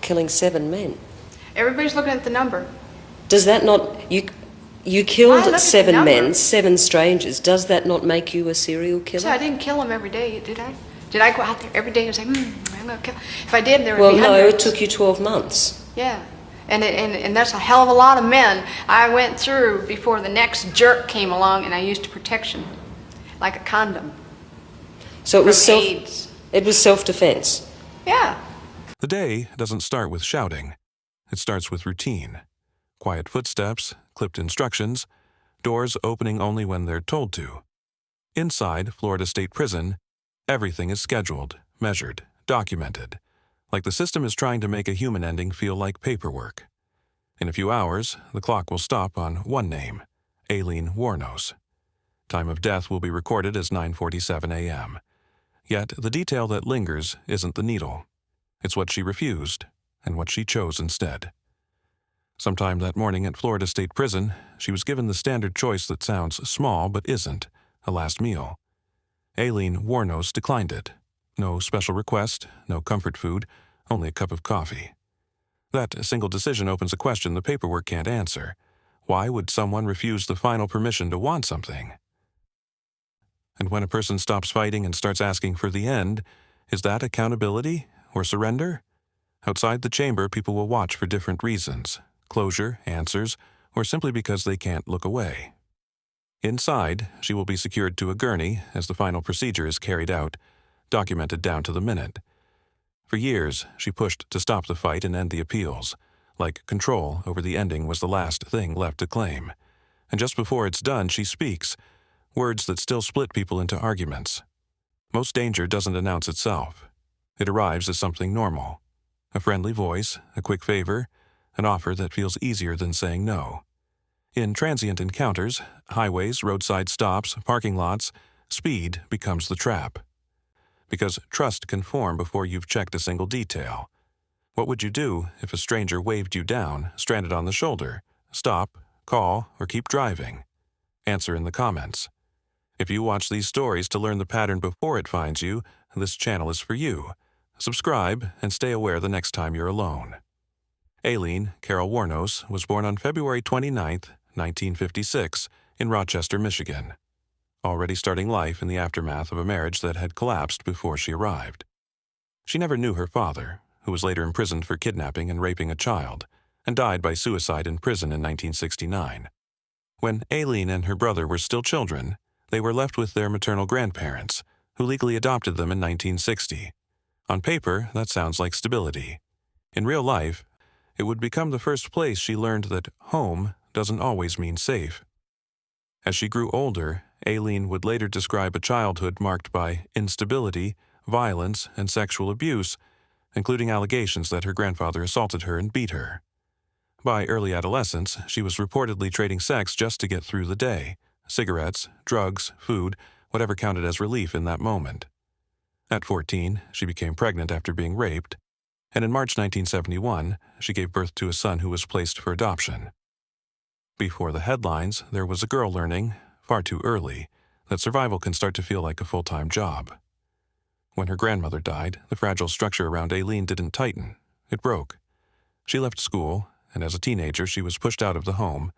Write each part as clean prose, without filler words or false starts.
killing 7 men? Everybody's looking at the number. Does that not... You I killed look at 7 the men, number. 7 strangers. Does that not make you a serial killer? So I didn't kill them every day, did I? Did I go out there every day and say, I'm going to kill? If I did, there would Well, be no, hundreds. it took you 12 months. Yeah. And that's a hell of a lot of men I went through before the next jerk came along, and I used protection, like a condom. So From AIDS. It was self-defense. Yeah. The day doesn't start with shouting. It starts with routine. Quiet footsteps, clipped instructions, doors opening only when they're told to. Inside Florida State Prison, everything is scheduled, measured, documented, like the system is trying to make a human ending feel like paperwork. In a few hours, the clock will stop on one name, Aileen Wuornos. Time of death will be recorded as 9:47 a.m. Yet the detail that lingers isn't the needle. It's what she refused and what she chose instead. Sometime that morning at Florida State Prison, she was given the standard choice that sounds small but isn't, a last meal. Aileen Wuornos declined it. No special request, no comfort food, only a cup of coffee. That single decision opens a question the paperwork can't answer. Why would someone refuse the final permission to want something? And when a person stops fighting and starts asking for the end, is that accountability or surrender? Outside the chamber, people will watch for different reasons: closure, answers, or simply because they can't look away. Inside, she will be secured to a gurney as the final procedure is carried out, documented down to the minute. For years, she pushed to stop the fight and end the appeals, like control over the ending was the last thing left to claim. And just before it's done, she speaks, words that still split people into arguments. Most danger doesn't announce itself. It arrives as something normal. A friendly voice, a quick favor, an offer that feels easier than saying no. In transient encounters, highways, roadside stops, parking lots, speed becomes the trap. Because trust can form before you've checked a single detail. What would you do if a stranger waved you down, stranded on the shoulder? Stop, call, or keep driving? Answer in the comments. If you watch these stories to learn the pattern before it finds you, this channel is for you. Subscribe and stay aware the next time you're alone. Aileen Carol Wuornos was born on February 29, 1956, in Rochester, Michigan, already starting life in the aftermath of a marriage that had collapsed before she arrived. She never knew her father, who was later imprisoned for kidnapping and raping a child, and died by suicide in prison in 1969. When Aileen and her brother were still children, they were left with their maternal grandparents, who legally adopted them in 1960. On paper, that sounds like stability. In real life, it would become the first place she learned that home doesn't always mean safe. As she grew older, Aileen would later describe a childhood marked by instability, violence, and sexual abuse, including allegations that her grandfather assaulted her and beat her. By early adolescence, she was reportedly trading sex just to get through the day: cigarettes, drugs, food, whatever counted as relief in that moment. At 14, she became pregnant after being raped, and in March 1971, she gave birth to a son who was placed for adoption. Before the headlines, there was a girl learning, far too early, that survival can start to feel like a full-time job. When her grandmother died, the fragile structure around Aileen didn't tighten. It broke. She left school, and as a teenager she was pushed out of the home,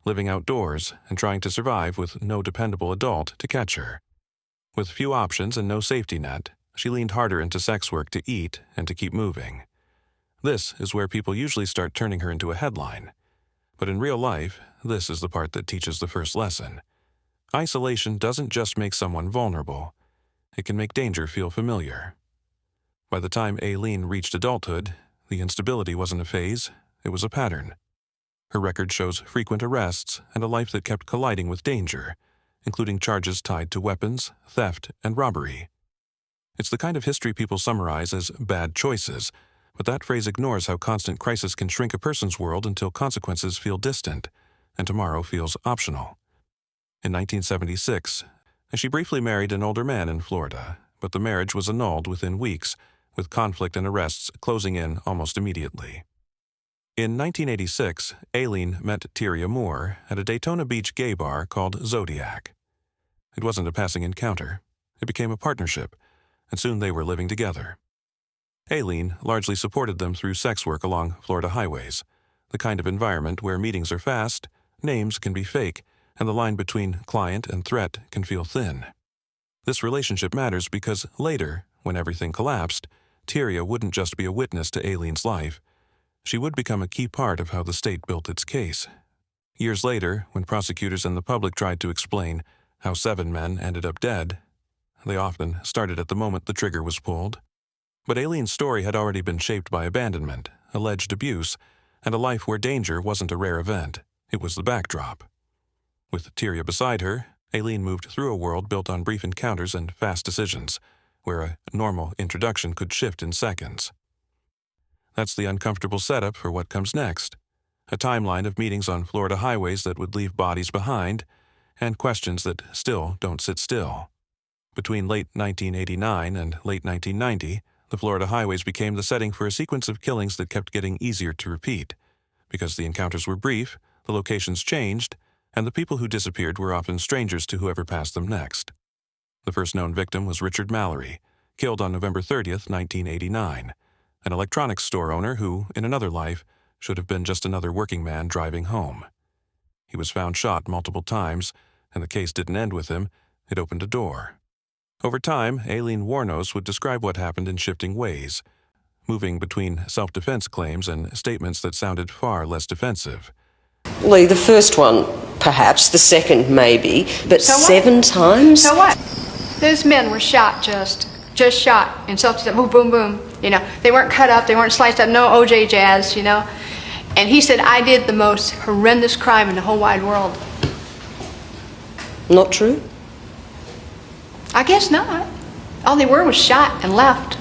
living outdoors and trying to survive with no dependable adult to catch her. With few options and no safety net, she leaned harder into sex work to eat and to keep moving. This is where people usually start turning her into a headline. But in real life, this is the part that teaches the first lesson. Isolation doesn't just make someone vulnerable. It can make danger feel familiar. By the time Aileen reached adulthood, the instability wasn't a phase, it was a pattern. Her record shows frequent arrests and a life that kept colliding with danger, including charges tied to weapons, theft, and robbery. It's the kind of history people summarize as bad choices, but that phrase ignores how constant crisis can shrink a person's world until consequences feel distant, and tomorrow feels optional. In 1976, she briefly married an older man in Florida, but the marriage was annulled within weeks, with conflict and arrests closing in almost immediately. In 1986, Aileen met Tyria Moore at a Daytona Beach gay bar called Zodiac. It wasn't a passing encounter. It became a partnership, and soon they were living together. Aileen largely supported them through sex work along Florida highways, the kind of environment where meetings are fast, names can be fake, and the line between client and threat can feel thin. This relationship matters because later, when everything collapsed, Tyria wouldn't just be a witness to Aileen's life. She would become a key part of how the state built its case. Years later, when prosecutors and the public tried to explain how 7 men ended up dead, they often started at the moment the trigger was pulled. But Aileen's story had already been shaped by abandonment, alleged abuse, and a life where danger wasn't a rare event. It was the backdrop. With Tyria beside her, Aileen moved through a world built on brief encounters and fast decisions, where a normal introduction could shift in seconds. That's the uncomfortable setup for what comes next. A timeline of meetings on Florida highways that would leave bodies behind, and questions that still don't sit still. Between late 1989 and late 1990, the Florida highways became the setting for a sequence of killings that kept getting easier to repeat. Because the encounters were brief, the locations changed, and the people who disappeared were often strangers to whoever passed them next. The first known victim was Richard Mallory, killed on November 30th, 1989, an electronics store owner who, in another life, should have been just another working man driving home. He was found shot multiple times, and the case didn't end with him, it opened a door. Over time, Aileen Wuornos would describe what happened in shifting ways, moving between self-defense claims and statements that sounded far less defensive. Lee, the first one, perhaps, the second maybe, but So what? 7 times? So what? Those men were shot just shot in self-defense, boom, boom, boom. You know, they weren't cut up, they weren't sliced up, no OJ jazz, you know. And he said, I did the most horrendous crime in the whole wide world. Not true? I guess not. All they were was shot and left.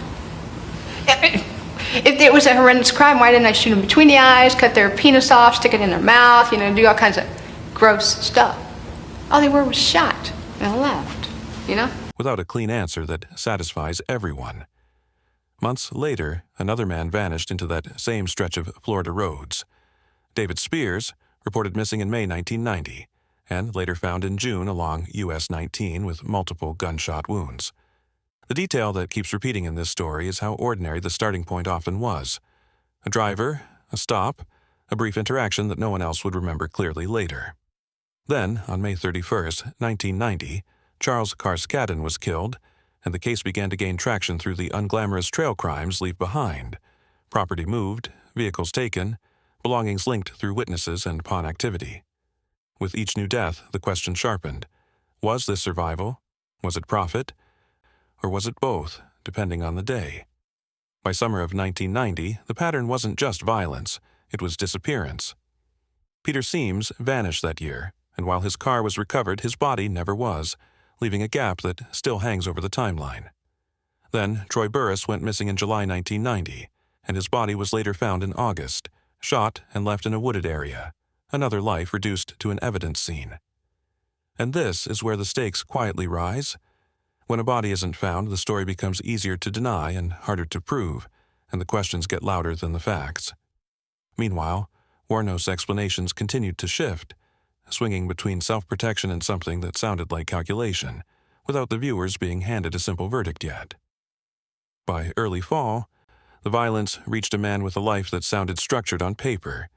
If it was a horrendous crime, why didn't I shoot them between the eyes, cut their penis off, stick it in their mouth, you know, do all kinds of gross stuff? All they were was shot and left, you know? Without a clean answer that satisfies everyone. Months later, another man vanished into that same stretch of Florida roads. David Spears, reported missing in May 1990, and later found in June along US 19 with multiple gunshot wounds. The detail that keeps repeating in this story is how ordinary the starting point often was. A driver, a stop, a brief interaction that no one else would remember clearly later. Then, on May 31st, 1990, Charles Carskadden was killed, and the case began to gain traction through the unglamorous trail crimes left behind. Property moved, vehicles taken, belongings linked through witnesses and pawn activity. With each new death, the question sharpened. Was this survival? Was it profit? Or was it both, depending on the day? By summer of 1990, the pattern wasn't just violence, it was disappearance. Peter Seams vanished that year, and while his car was recovered, his body never was, leaving a gap that still hangs over the timeline. Then, Troy Burris went missing in July 1990, and his body was later found in August, shot and left in a wooded area, another life reduced to an evidence scene. And this is where the stakes quietly rise. When a body isn't found, the story becomes easier to deny and harder to prove, and the questions get louder than the facts. Meanwhile, Wuornos' explanations continued to shift, swinging between self-protection and something that sounded like calculation, without the viewers being handed a simple verdict yet. By early fall, the violence reached a man with a life that sounded structured on paper.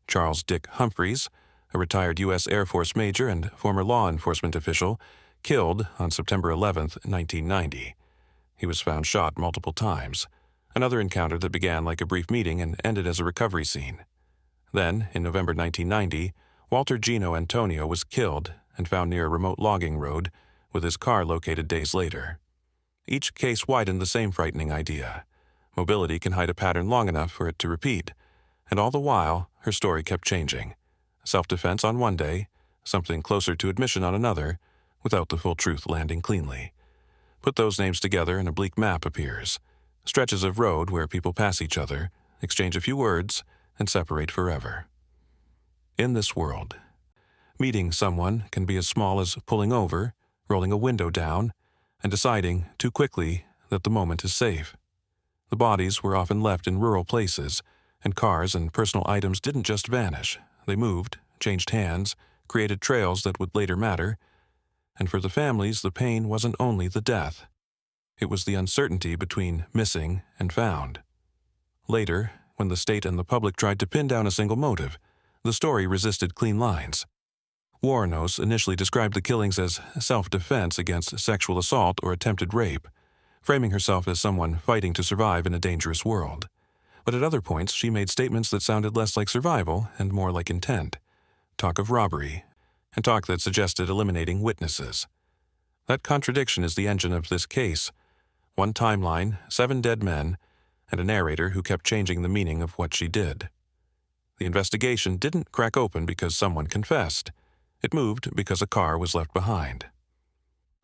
Charles Dick Humphreys, a retired U.S. Air Force major and former law enforcement official, killed on September 11, 1990. He was found shot multiple times, another encounter that began like a brief meeting and ended as a recovery scene. Then, in November 1990, Walter Gino Antonio was killed and found near a remote logging road, with his car located days later. Each case widened the same frightening idea. Mobility can hide a pattern long enough for it to repeat, and all the while, her story kept changing. Self-defense on one day, something closer to admission on another, without the full truth landing cleanly. Put those names together and a bleak map appears. Stretches of road where people pass each other, exchange a few words, and separate forever. In this world, meeting someone can be as small as pulling over, rolling a window down, and deciding too quickly that the moment is safe. The bodies were often left in rural places, and cars and personal items didn't just vanish. They moved, changed hands, created trails that would later matter, and for the families, the pain wasn't only the death. It was the uncertainty between missing and found. Later, when the state and the public tried to pin down a single motive, the story resisted clean lines. Wuornos initially described the killings as self-defense against sexual assault or attempted rape, framing herself as someone fighting to survive in a dangerous world. But at other points, she made statements that sounded less like survival and more like intent, talk of robbery, and talk that suggested eliminating witnesses. That contradiction is the engine of this case. One timeline, 7 dead men, and a narrator who kept changing the meaning of what she did. The investigation didn't crack open because someone confessed. It moved because a car was left behind.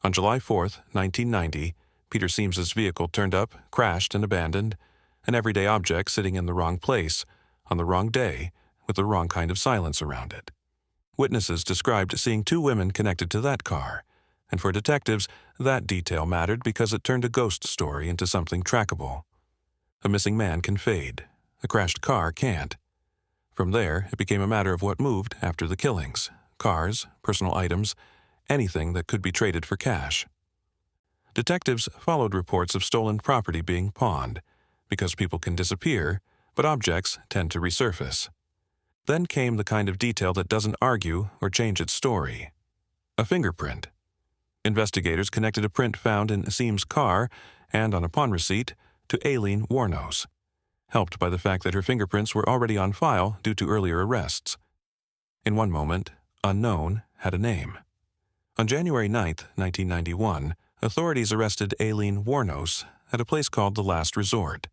On July 4, 1990, Peter Siems's vehicle turned up, crashed, and abandoned, an everyday object sitting in the wrong place, on the wrong day, with the wrong kind of silence around it. Witnesses described seeing 2 women connected to that car, and for detectives, that detail mattered because it turned a ghost story into something trackable. A missing man can fade. A crashed car can't. From there, it became a matter of what moved after the killings: cars, personal items, anything that could be traded for cash. Detectives followed reports of stolen property being pawned, because people can disappear, but objects tend to resurface. Then came the kind of detail that doesn't argue or change its story: a fingerprint. Investigators connected a print found in Siem's car and on a pawn receipt to Aileen Wuornos, helped by the fact that her fingerprints were already on file due to earlier arrests. In one moment, unknown had a name. On January 9, 1991, authorities arrested Aileen Wuornos at a place called The Last Resort,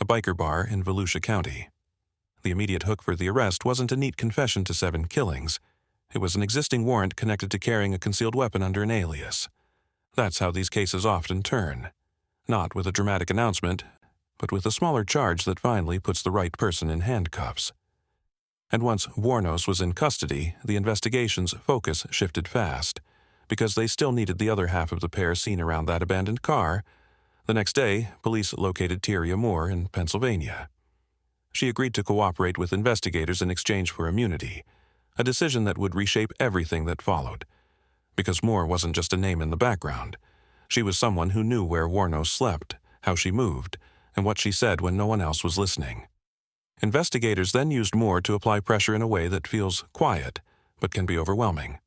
a biker bar in Volusia County. The immediate hook for the arrest wasn't a neat confession to 7 killings. It was an existing warrant connected to carrying a concealed weapon under an alias. That's how these cases often turn. Not with a dramatic announcement, but with a smaller charge that finally puts the right person in handcuffs. And once Wuornos was in custody, the investigation's focus shifted fast, because they still needed the other half of the pair seen around that abandoned car. The next day, police located Tyria Moore in Pennsylvania. She agreed to cooperate with investigators in exchange for immunity, a decision that would reshape everything that followed. Because Moore wasn't just a name in the background. She was someone who knew where Wuornos slept, how she moved, and what she said when no one else was listening. Investigators then used Moore to apply pressure in a way that feels quiet, but can be overwhelming.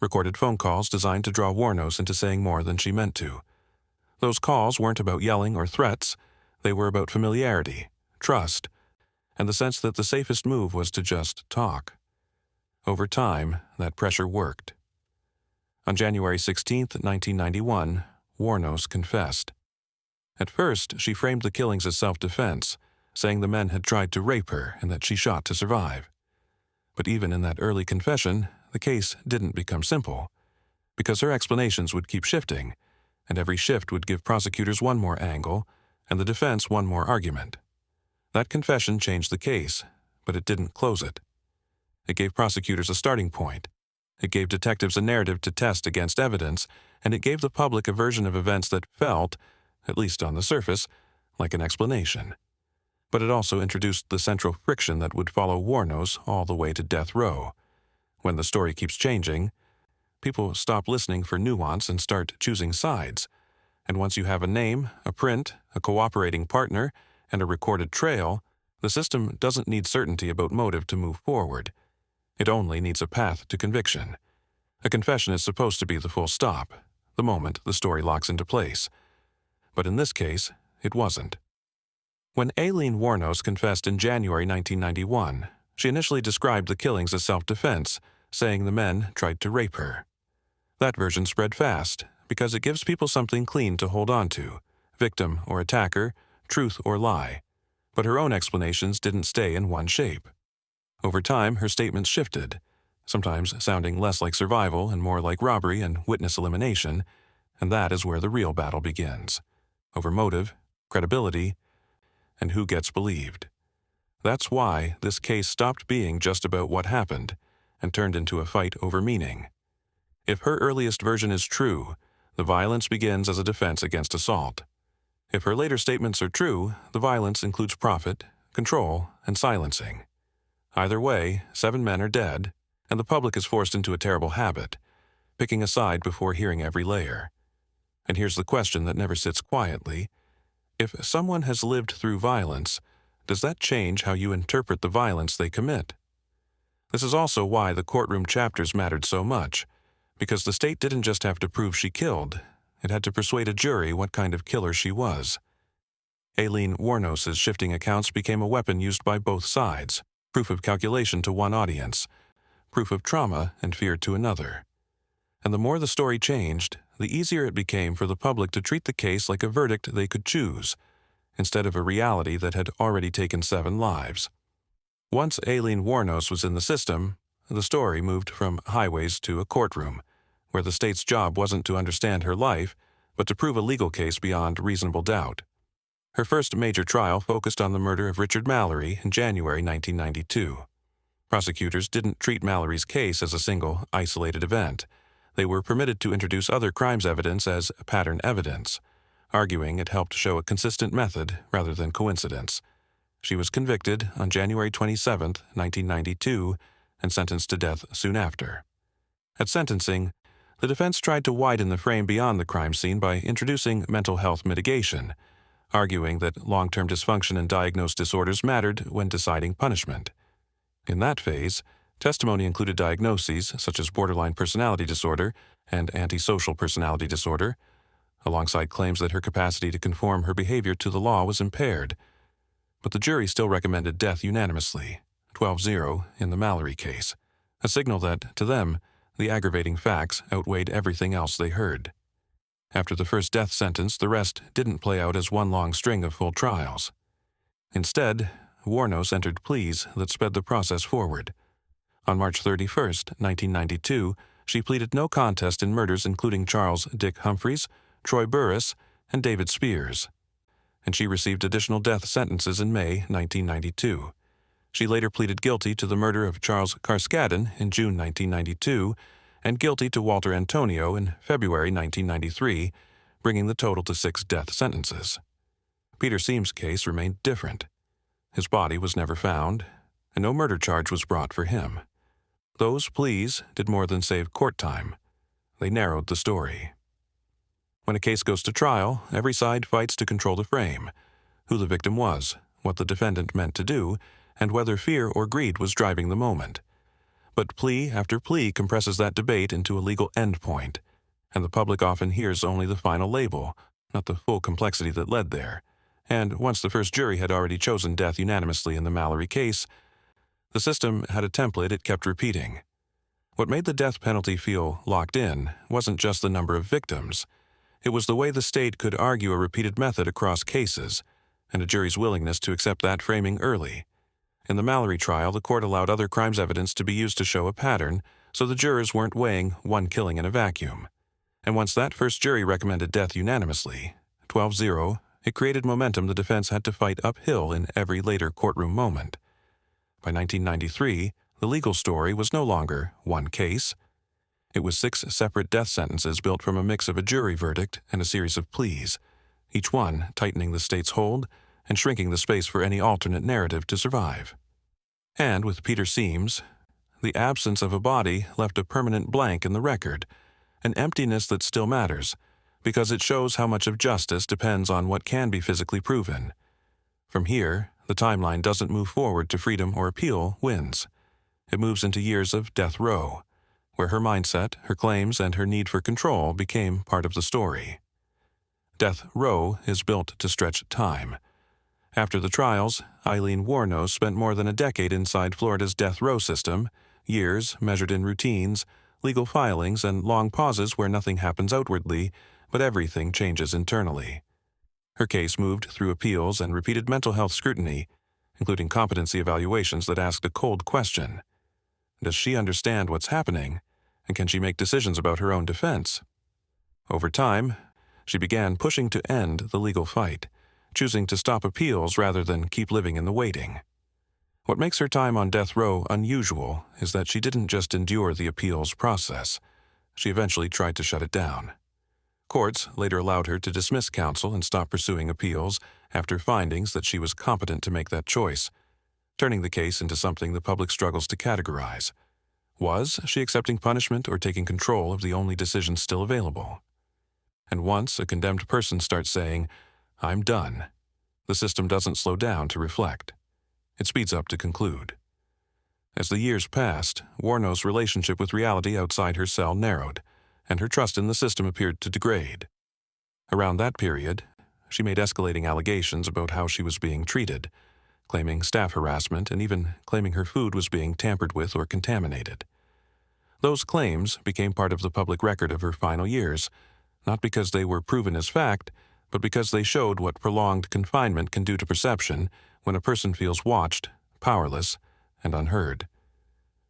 Recorded phone calls designed to draw Wuornos into saying more than she meant to. Those calls weren't about yelling or threats. They were about familiarity, trust, and the sense that the safest move was to just talk. Over time, that pressure worked. On January 16, 1991, Wuornos confessed. At first, she framed the killings as self-defense, saying the men had tried to rape her and that she shot to survive. But even in that early confession, the case didn't become simple, because her explanations would keep shifting, and every shift would give prosecutors one more angle and the defense one more argument. That confession changed the case, but it didn't close it. It gave prosecutors a starting point. It gave detectives a narrative to test against evidence, and it gave the public a version of events that felt, at least on the surface, like an explanation. But it also introduced the central friction that would follow Wuornos all the way to death row. When the story keeps changing, people stop listening for nuance and start choosing sides. And once you have a name, a print, a cooperating partner, and a recorded trail, the system doesn't need certainty about motive to move forward. It only needs a path to conviction. A confession is supposed to be the full stop, the moment the story locks into place. But in this case, it wasn't. When Aileen Wuornos confessed in January 1991, she initially described the killings as self-defense, saying the men tried to rape her. That version spread fast, because it gives people something clean to hold on to: victim or attacker, truth or lie. But her own explanations didn't stay in one shape. Over time, her statements shifted, sometimes sounding less like survival and more like robbery and witness elimination, and that is where the real battle begins, over motive, credibility, and who gets believed. That's why this case stopped being just about what happened and turned into a fight over meaning. If her earliest version is true, the violence begins as a defense against assault. If her later statements are true, the violence includes profit, control, and silencing. Either way, 7 men are dead, and the public is forced into a terrible habit, picking a side before hearing every layer. And here's the question that never sits quietly. If someone has lived through violence, does that change how you interpret the violence they commit? This is also why the courtroom chapters mattered so much, because the state didn't just have to prove she killed, it had to persuade a jury what kind of killer she was. Aileen Wuornos' shifting accounts became a weapon used by both sides, proof of calculation to one audience, proof of trauma and fear to another. And the more the story changed, the easier it became for the public to treat the case like a verdict they could choose, instead of a reality that had already taken 7 lives. Once Aileen Wuornos was in the system, the story moved from highways to a courtroom, where the state's job wasn't to understand her life, but to prove a legal case beyond reasonable doubt. Her first major trial focused on the murder of Richard Mallory in January 1992. Prosecutors didn't treat Mallory's case as a single, isolated event. They were permitted to introduce other crimes evidence as pattern evidence, arguing it helped show a consistent method rather than coincidence. She was convicted on January 27, 1992, and sentenced to death soon after. At sentencing, the defense tried to widen the frame beyond the crime scene by introducing mental health mitigation, arguing that long-term dysfunction and diagnosed disorders mattered when deciding punishment. In that phase, testimony included diagnoses such as borderline personality disorder and antisocial personality disorder, alongside claims that her capacity to conform her behavior to the law was impaired. But the jury still recommended death unanimously, 12-0 in the Mallory case, a signal that, to them, the aggravating facts outweighed everything else they heard. After the first death sentence, the rest didn't play out as one long string of full trials. Instead, Wuornos entered pleas that sped the process forward. On March 31, 1992, she pleaded no contest in murders including Charles Dick Humphreys, Troy Burris, and David Spears. And she received additional death sentences in May 1992. She later pleaded guilty to the murder of Charles Carskadden in June 1992 and guilty to Walter Antonio in February 1993, bringing the total to 6 death sentences. Peter Seam's case remained different. His body was never found, and no murder charge was brought for him. Those pleas did more than save court time. They narrowed the story. When a case goes to trial, every side fights to control the frame, who the victim was, what the defendant meant to do, and whether fear or greed was driving the moment. But plea after plea compresses that debate into a legal endpoint, and the public often hears only the final label, not the full complexity that led there. And once the first jury had already chosen death unanimously in the Mallory case, the system had a template it kept repeating. What made the death penalty feel locked in wasn't just the number of victims. It was the way the state could argue a repeated method across cases, and a jury's willingness to accept that framing early. In the Mallory trial, the court allowed other crimes evidence to be used to show a pattern, so the jurors weren't weighing one killing in a vacuum. And once that first jury recommended death unanimously, 12-0, it created momentum the defense had to fight uphill in every later courtroom moment. By 1993, the legal story was no longer one case. It was 6 separate death sentences built from a mix of a jury verdict and a series of pleas, each one tightening the state's hold and shrinking the space for any alternate narrative to survive. And with Peter Seam's, the absence of a body left a permanent blank in the record, an emptiness that still matters, because it shows how much of justice depends on what can be physically proven. From here, the timeline doesn't move forward to freedom or appeal wins. It moves into years of death row, where her mindset, her claims, and her need for control became part of the story. Death row is built to stretch time. After the trials, Aileen Wuornos spent more than a decade inside Florida's death row system, years measured in routines, legal filings, and long pauses where nothing happens outwardly, but everything changes internally. Her case moved through appeals and repeated mental health scrutiny, including competency evaluations that asked a cold question. Does she understand what's happening, and can she make decisions about her own defense? Over time, she began pushing to end the legal fight, choosing to stop appeals rather than keep living in the waiting. What makes her time on death row unusual is that she didn't just endure the appeals process. She eventually tried to shut it down. Courts later allowed her to dismiss counsel and stop pursuing appeals after findings that she was competent to make that choice, turning the case into something the public struggles to categorize. Was she accepting punishment or taking control of the only decision still available? And once a condemned person starts saying, "I'm done," the system doesn't slow down to reflect. It speeds up to conclude. As the years passed, Wuornos' relationship with reality outside her cell narrowed, and her trust in the system appeared to degrade. Around that period, she made escalating allegations about how she was being treated, claiming staff harassment and even claiming her food was being tampered with or contaminated. Those claims became part of the public record of her final years, not because they were proven as fact, but because they showed what prolonged confinement can do to perception when a person feels watched, powerless, and unheard.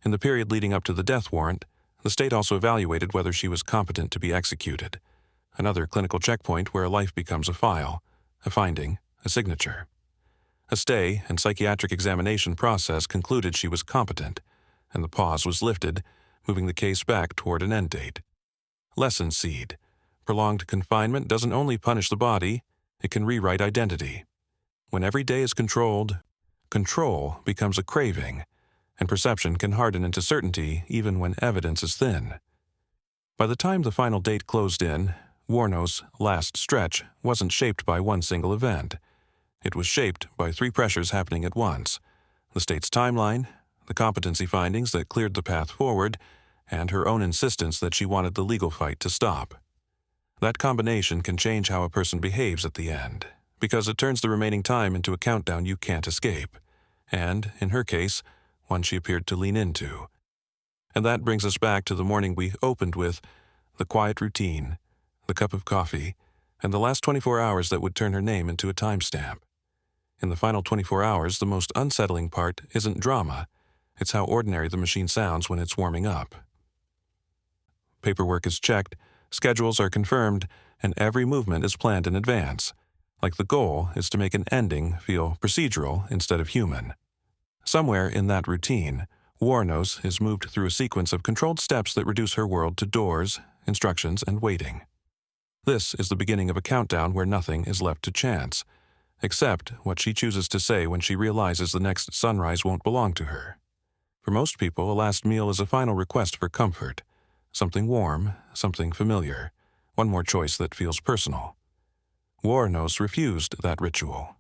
In the period leading up to the death warrant, the state also evaluated whether she was competent to be executed, another clinical checkpoint where a life becomes a file, a finding, a signature. A stay and psychiatric examination process concluded she was competent, and the pause was lifted, moving the case back toward an end date. Lesson seed. Prolonged confinement doesn't only punish the body, it can rewrite identity. When every day is controlled, control becomes a craving, and perception can harden into certainty even when evidence is thin. By the time the final date closed in, Wuornos' last stretch wasn't shaped by one single event. It was shaped by three pressures happening at once: the state's timeline, the competency findings that cleared the path forward, and her own insistence that she wanted the legal fight to stop. That combination can change how a person behaves at the end, because it turns the remaining time into a countdown you can't escape, and, in her case, one she appeared to lean into. And that brings us back to the morning we opened with: the quiet routine, the cup of coffee, and the last 24 hours that would turn her name into a timestamp. In the final 24 hours, the most unsettling part isn't drama, it's how ordinary the machine sounds when it's warming up. Paperwork is checked, schedules are confirmed, and every movement is planned in advance, like the goal is to make an ending feel procedural instead of human. Somewhere in that routine, Wuornos is moved through a sequence of controlled steps that reduce her world to doors, instructions, and waiting. This is the beginning of a countdown where nothing is left to chance, except what she chooses to say when she realizes the next sunrise won't belong to her. For most people, a last meal is a final request for comfort, something warm, something familiar, one more choice that feels personal. Wuornos refused that ritual.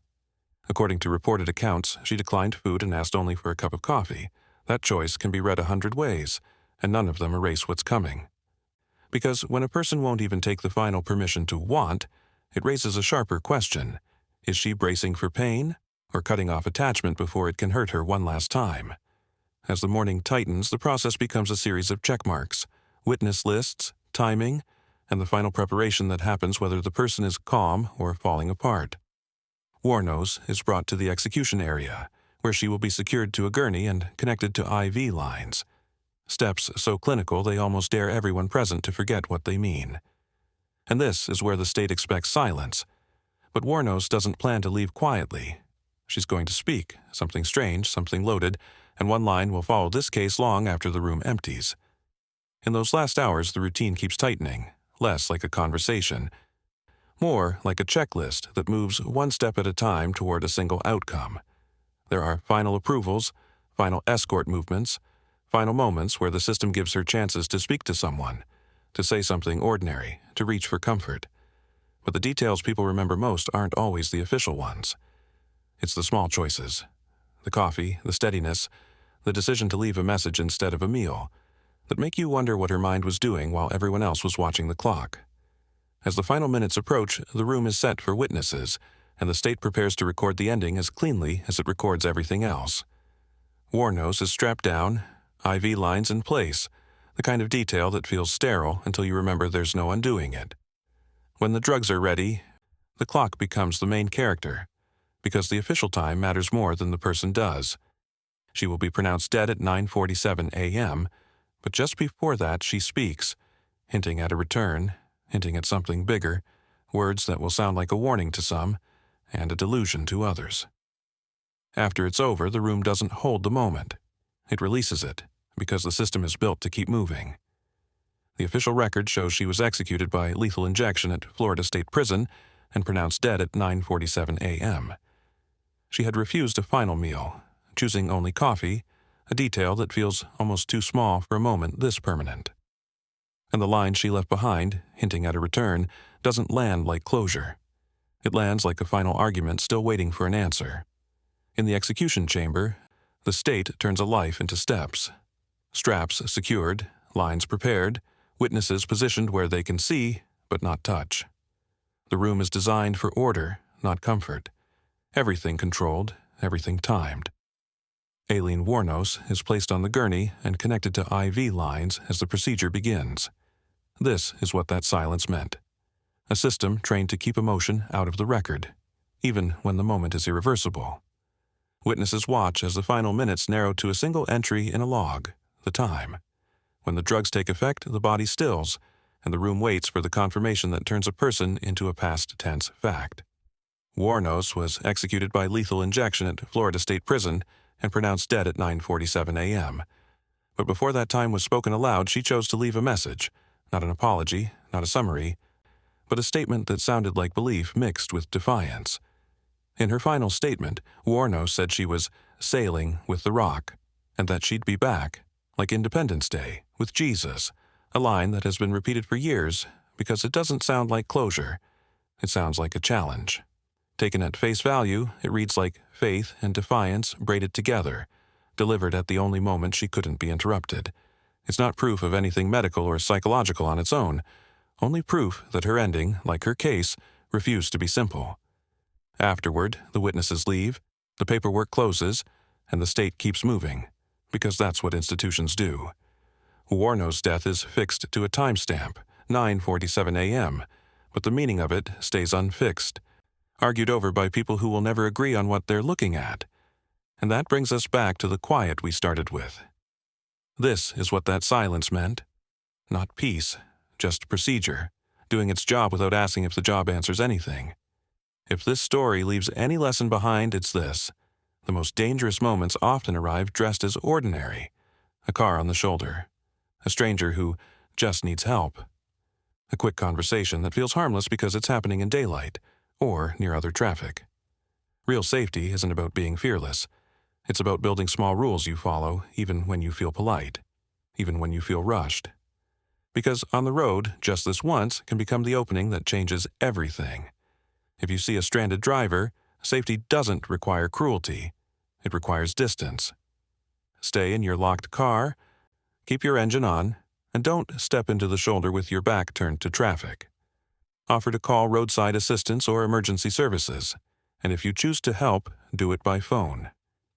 According to reported accounts, she declined food and asked only for a cup of coffee. That choice can be read 100 ways, and none of them erase what's coming. Because when a person won't even take the final permission to want, it raises a sharper question. Is she bracing for pain, or cutting off attachment before it can hurt her one last time? As the morning tightens, the process becomes a series of check marks, witness lists, timing, and the final preparation that happens whether the person is calm or falling apart. Wuornos is brought to the execution area, where she will be secured to a gurney and connected to IV lines. Steps so clinical they almost dare everyone present to forget what they mean. And this is where the state expects silence. But Wuornos doesn't plan to leave quietly. She's going to speak, something strange, something loaded, and one line will follow this case long after the room empties. In those last hours, the routine keeps tightening, less like a conversation, more like a checklist that moves one step at a time toward a single outcome. There are final approvals, final escort movements, final moments where the system gives her chances to speak to someone, to say something ordinary, to reach for comfort. But the details people remember most aren't always the official ones. It's the small choices, the coffee, the steadiness, the decision to leave a message instead of a meal, that make you wonder what her mind was doing while everyone else was watching the clock. As the final minutes approach, the room is set for witnesses, and the state prepares to record the ending as cleanly as it records everything else. Wuornos is strapped down, IV lines in place, the kind of detail that feels sterile until you remember there's no undoing it. When the drugs are ready, the clock becomes the main character, because the official time matters more than the person does. She will be pronounced dead at 9:47 a.m., but just before that she speaks, hinting at a return, hinting at something bigger, words that will sound like a warning to some, and a delusion to others. After it's over, the room doesn't hold the moment. It releases it, because the system is built to keep moving. The official record shows she was executed by lethal injection at Florida State Prison and pronounced dead at 9:47 a.m. She had refused a final meal, choosing only coffee, a detail that feels almost too small for a moment this permanent. And the line she left behind, hinting at a return, doesn't land like closure. It lands like a final argument still waiting for an answer. In the execution chamber, the state turns a life into steps. Straps secured, lines prepared, witnesses positioned where they can see but not touch. The room is designed for order, not comfort. Everything controlled, everything timed. Aileen Wuornos is placed on the gurney and connected to IV lines as the procedure begins. This is what that silence meant. A system trained to keep emotion out of the record, even when the moment is irreversible. Witnesses watch as the final minutes narrow to a single entry in a log, the time. When the drugs take effect, the body stills, and the room waits for the confirmation that turns a person into a past tense fact. Wuornos was executed by lethal injection at Florida State Prison and pronounced dead at 9:47 a.m. But before that time was spoken aloud, she chose to leave a message, not an apology, not a summary, but a statement that sounded like belief mixed with defiance. In her final statement, Wuornos said she was sailing with the rock, and that she'd be back, like Independence Day, with Jesus, a line that has been repeated for years because it doesn't sound like closure. It sounds like a challenge. Taken at face value, it reads like faith and defiance braided together, delivered at the only moment she couldn't be interrupted. It's not proof of anything medical or psychological on its own, only proof that her ending, like her case, refused to be simple. Afterward, the witnesses leave, the paperwork closes, and the state keeps moving, because that's what institutions do. Wuornos' death is fixed to a timestamp, 9:47 a.m., but the meaning of it stays unfixed, argued over by people who will never agree on what they're looking at. And that brings us back to the quiet we started with. This is what that silence meant. Not peace, just procedure, doing its job without asking if the job answers anything. If this story leaves any lesson behind, it's this. The most dangerous moments often arrive dressed as ordinary. A car on the shoulder. A stranger who just needs help. A quick conversation that feels harmless because it's happening in daylight or near other traffic. Real safety isn't about being fearless. It's about building small rules you follow even when you feel polite, even when you feel rushed. Because on the road, just this once can become the opening that changes everything. If you see a stranded driver, safety doesn't require cruelty. It requires distance. Stay in your locked car, keep your engine on, and don't step into the shoulder with your back turned to traffic. Offer to call roadside assistance or emergency services, and if you choose to help, do it by phone,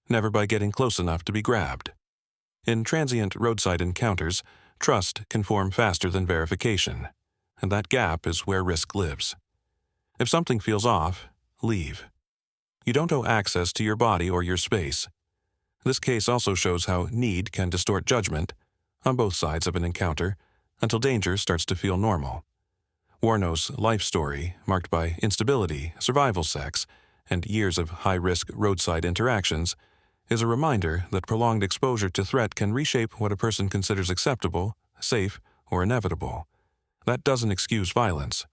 never by getting close enough to be grabbed. In transient roadside encounters, trust can form faster than verification, and that gap is where risk lives. If something feels off, leave. You don't owe access to your body or your space. This case also shows how need can distort judgment on both sides of an encounter until danger starts to feel normal. Wuornos' life story, marked by instability, survival sex, and years of high-risk roadside interactions, is a reminder that prolonged exposure to threat can reshape what a person considers acceptable, safe, or inevitable. That doesn't excuse violence.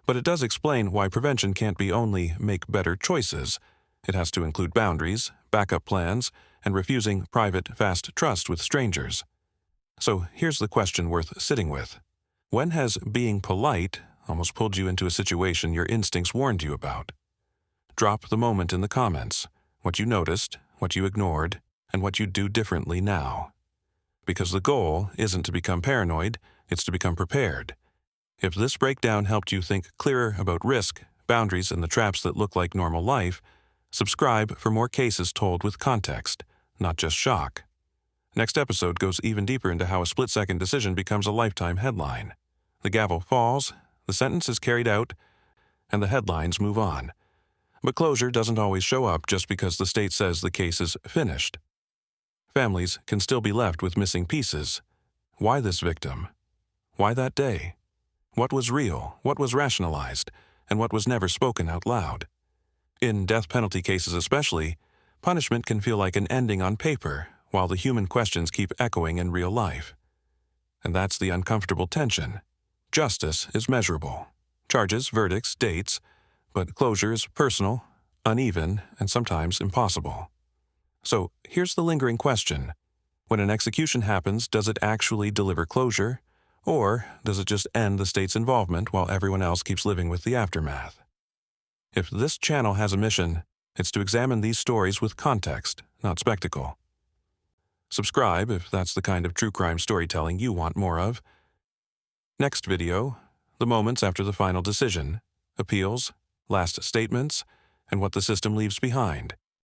But it does explain why prevention can't be only make better choices. It has to include boundaries, backup plans, and refusing private, fast trust with strangers. So here's the question worth sitting with. When has being polite almost pulled you into a situation your instincts warned you about? Drop the moment in the comments, what you noticed, what you ignored, and what you'd do differently now. Because the goal isn't to become paranoid, it's to become prepared. If this breakdown helped you think clearer about risk, boundaries, and the traps that look like normal life, subscribe for more cases told with context, not just shock. Next episode goes even deeper into how a split-second decision becomes a lifetime headline. The gavel falls, the sentence is carried out, and the headlines move on. But closure doesn't always show up just because the state says the case is finished. Families can still be left with missing pieces. Why this victim? Why that day? What was real, what was rationalized, and what was never spoken out loud? In death penalty cases especially, punishment can feel like an ending on paper, while the human questions keep echoing in real life. And that's the uncomfortable tension. Justice is measurable. Charges, verdicts, dates, but closure is personal, uneven, and sometimes impossible. So here's the lingering question. When an execution happens, does it actually deliver closure, Or does it just end the state's involvement while everyone else keeps living with the aftermath? If this channel has a mission, it's to examine these stories with context, not spectacle. Subscribe if that's the kind of true crime storytelling you want more of. Next video, the moments after the final decision, appeals, last statements, and what the system leaves behind.